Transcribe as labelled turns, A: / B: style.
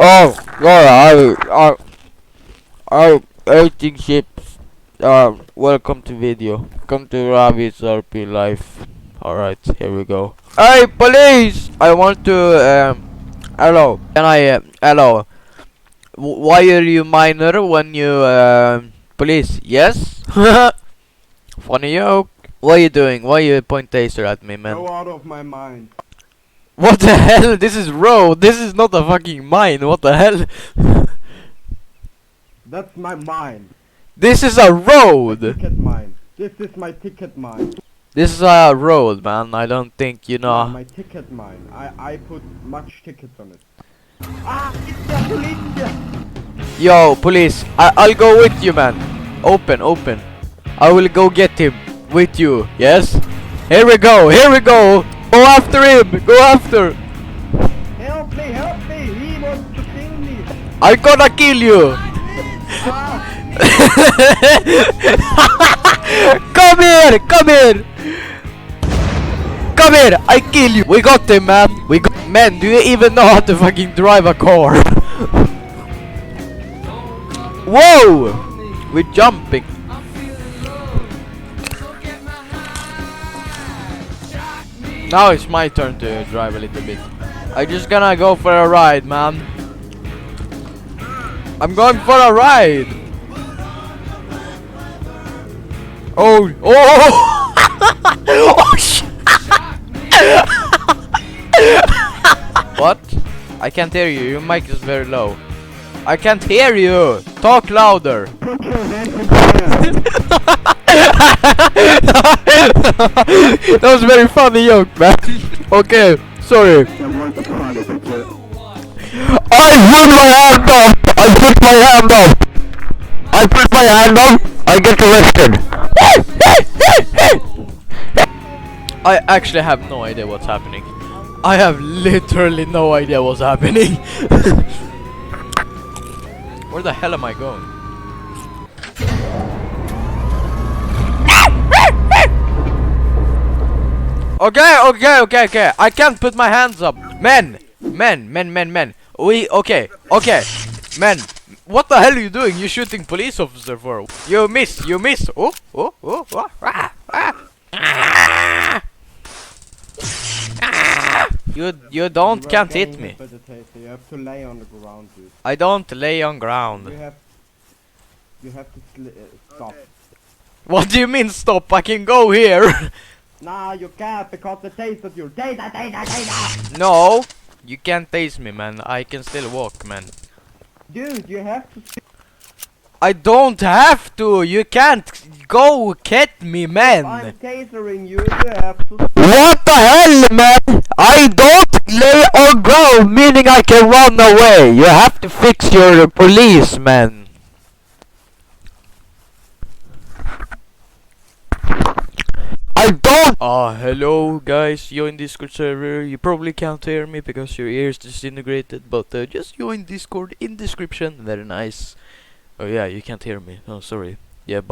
A: Oh, yeah, I eating chips. Welcome to video. Come to Ravi's RP Life. Alright, here we go. Hey, police! I want to, hello. Can I, hello. Why are you minor when you, police? Yes? Funny joke. What are you doing? Why you point taser at me, man?
B: Go out of my mind.
A: What the hell? This is road. This is not a fucking mine. What the hell?
B: That's my mind.
A: This is a road.
B: Ticket mine. This is my ticket mine.
A: This is a road, man. I don't think you know.
B: My ticket mine. I put much tickets on it. Ah, it's the police!
A: Yo, police. I'll go with you, man. Open. I will go get him with you. Yes. Here we go. Go after him. Go after.
B: Help me! He wants to kill me.
A: I'm gonna kill you.
B: Ah,
A: Come here. I kill you. We got him, man. Man, do you even know how to fucking drive a car? Whoa! We're jumping. Now it's my turn to drive a little bit. I just gonna go for a ride, man. I'm going for a ride. Oh! Oh shit! What? I can't hear you. Your mic is very low. I can't hear you. Talk louder.
B: put your hands in the
A: That was a very funny joke, man. Okay, sorry. I put my hand up. I get arrested. I actually have no idea what's happening. I have literally no idea what's happening. Where the hell am I going? Okay. I can't put my hands up. Men. Okay. Men. What the hell are you doing? You shooting police officer for? You miss. Oh. You can't hit me.
B: You have to lay on the ground, dude.
A: I don't lay on ground.
B: You have to stop.
A: What do you mean stop? I can go here.
B: Nah, you can't because the taste you. Taser.
A: No, you can't tase me, man. I can still walk, man.
B: Dude, you have to.
A: I don't have to. You can't go get me, man.
B: I'm tasering you. You have to.
A: What the hell, man? I don't lay on ground, meaning I can run away. You have to fix your police, man. I don't. Hello guys, join Discord server. You probably can't hear me because your ears disintegrated, but just join Discord in description. Very nice. Oh yeah, you can't hear me. Oh sorry. Yeah, bye.